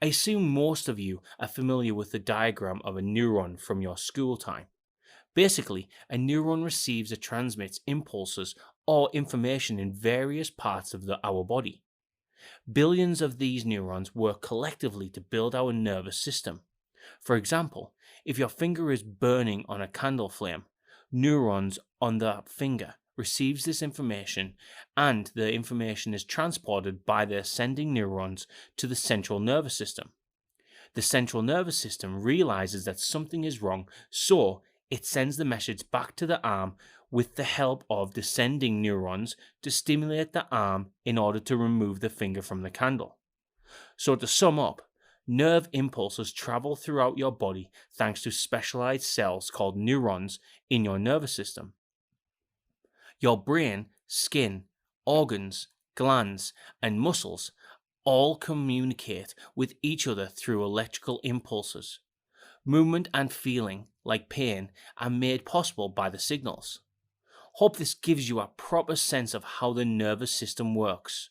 I assume most of you are familiar with the diagram of a neuron from your school time. Basically, a neuron receives and transmits impulses or information in various parts of our body. Billions of these neurons work collectively to build our nervous system. For example, if your finger is burning on a candle flame, neurons on the finger receives this information and the information is transported by the ascending neurons to the central nervous system. The central nervous system realizes that something is wrong, so it sends the message back to the arm with the help of descending neurons to stimulate the arm in order to remove the finger from the candle. So, to sum up, nerve impulses travel throughout your body thanks to specialized cells called neurons in your nervous system. Your brain, skin, organs, glands, and muscles all communicate with each other through electrical impulses. Movement and feeling, like pain, are made possible by the signals. Hope this gives you a proper sense of how the nervous system works.